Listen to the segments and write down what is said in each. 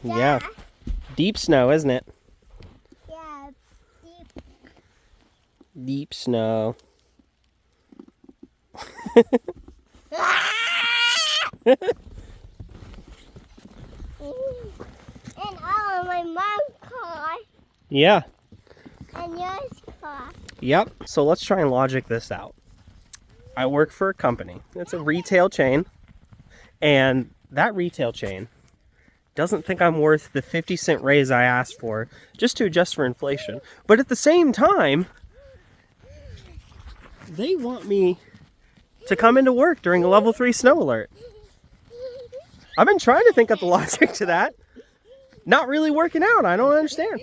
Yeah. Deep snow, isn't it? Yeah, deep. Deep snow. And all of my mom's car Yeah. and yours car. Yep. So let's try and logic this out. I work for a company. It's a retail chain. And that retail chain doesn't think I'm worth the 50-cent raise I asked for just to adjust for inflation. But at the same time, they want me to come into work during a level 3 snow alert. I've been trying to think of the logic to that. Not really working out. I don't understand.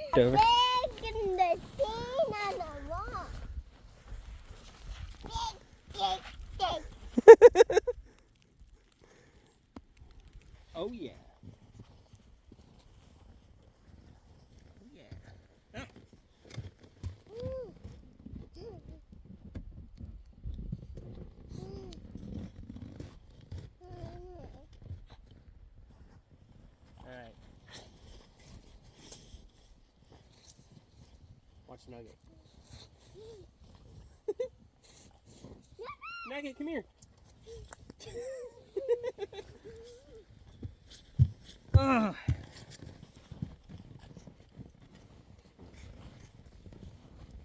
Oh yeah. Alright. Watch Nugget. Nugget, come here. Ugh.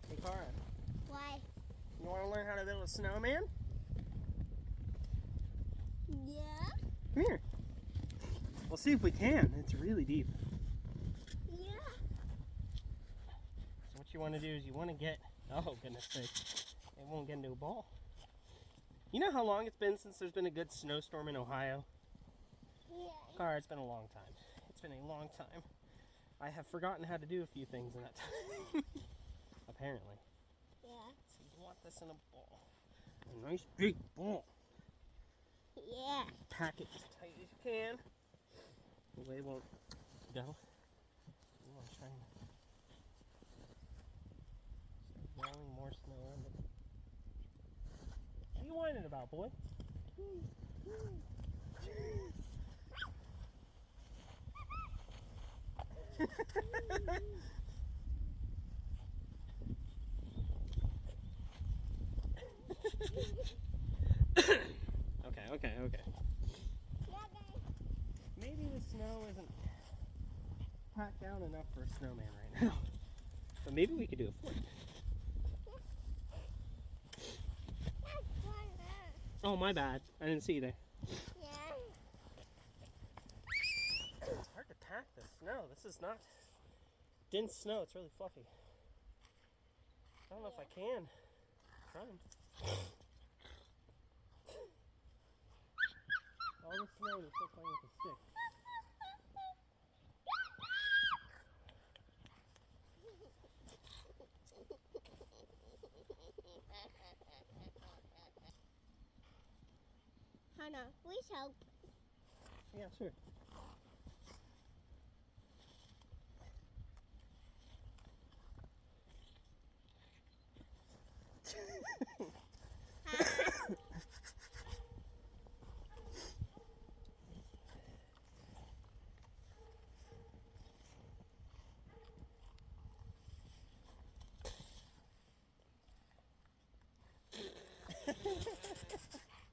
Hey, Cara. Why? You want to learn how to build a snowman? Yeah. Come here. We'll see if we can. It's really deep. Yeah. So what you want to do is you want to get... Oh, goodness sake. It won't get into a ball. You know how long it's been since there's been a good snowstorm in Ohio? Yeah. Cara, it's been a long time. It's been a long time. I have forgotten how to do a few things in that time. Apparently. Yeah. So you want this in a ball. A nice big ball. Yeah. Pack it as tight as you can. The way it won't go. You want to try and start yelling more snow on it. What are you whining about, boy? Okay. Maybe the snow isn't packed down enough for a snowman right now. But maybe we could do a fort. Oh, my bad. I didn't see you there. Yeah. It's hard to pack the snow. This is not dense snow. It's really fluffy. I don't know if I can. Trying. All the snow is still playing with the stick. Hannah, please help. Yeah, sure.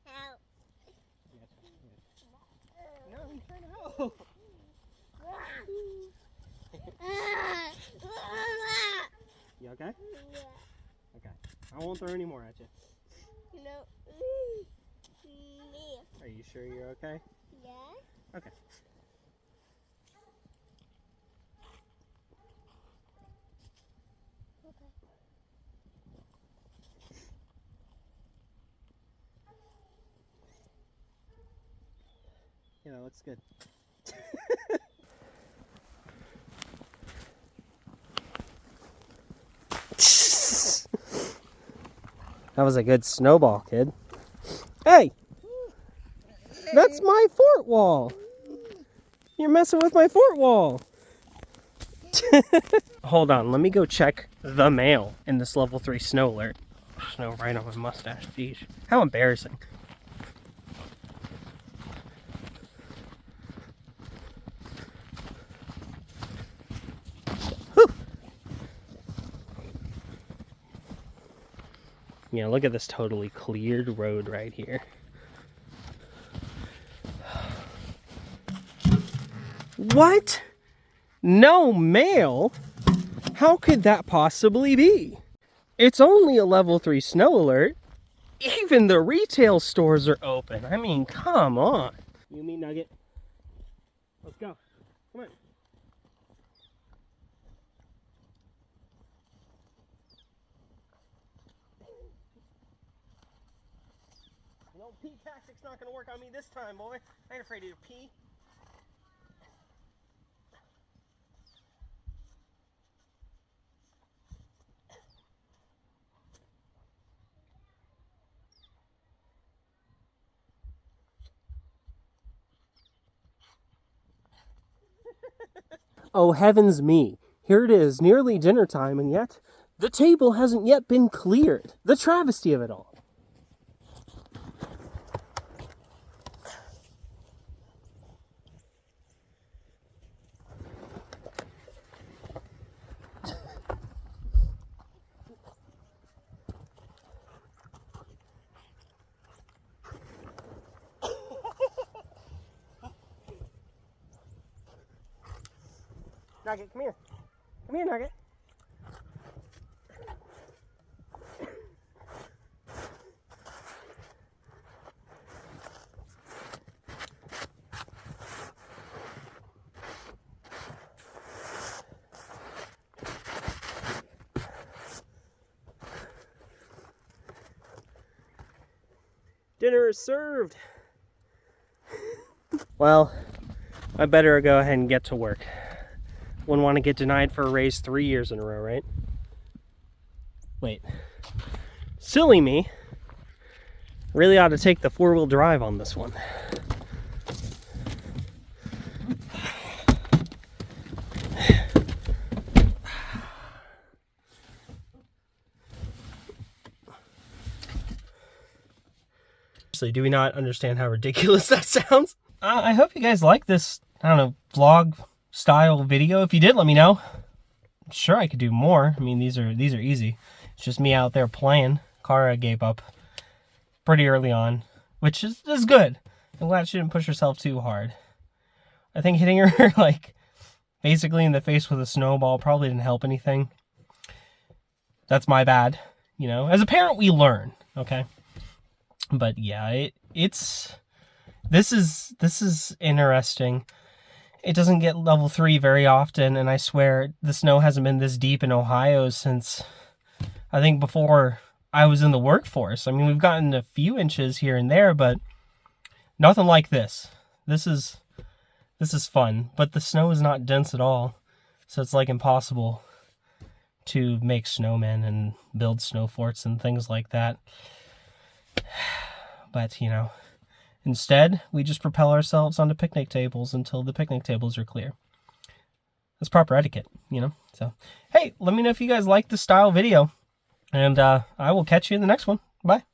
Help. No, I'm trying to help. You okay? Yeah. Okay. I won't throw any more at you. No. Me. Are you sure you're okay? Yeah. Okay. Okay. Yeah, that looks good. That was a good snowball, kid. Hey! That's my fort wall! You're messing with my fort wall! Hold on, let me go check the mail in this level 3 snow alert. Snow right on my mustache. Jeez. How embarrassing. Whew. Yeah, look at this totally cleared road right here. What? No mail? How could that possibly be? It's only a level 3 snow alert. Even the retail stores are open. I mean, come on. You mean Nugget? Let's go. Come on. You know, pee tactic's not gonna work on me this time, boy. I ain't afraid of your pee. Oh, heavens me. Here it is, nearly dinner time, and yet the table hasn't yet been cleared. The travesty of it all. Nugget, come here. Come here, Nugget. Dinner is served. Well, I better go ahead and get to work. Wouldn't want to get denied for a raise 3 years in a row, right? Wait. Silly me. Really ought to take the 4-wheel drive on this one. Seriously, do we not understand how ridiculous that sounds? I hope you guys like this, I don't know, vlog style video. If you did, let me know. I'm sure I could do more. I mean, these are easy. It's just me out there playing. Kara gave up pretty early on, which is good. I'm glad she didn't push herself too hard. I think hitting her like basically in the face with a snowball probably didn't help anything. That's my bad. You know, as a parent we learn, okay? But yeah, this is interesting. It doesn't get level 3 very often, and I swear the snow hasn't been this deep in Ohio since I think before I was in the workforce. I mean, we've gotten a few inches here and there, but nothing like this. This is fun, but the snow is not dense at all, so it's like impossible to make snowmen and build snow forts and things like that. But, you know, instead, we just propel ourselves onto picnic tables until the picnic tables are clear. That's proper etiquette, you know? So, hey, let me know if you guys like this style video, and I will catch you in the next one. Bye.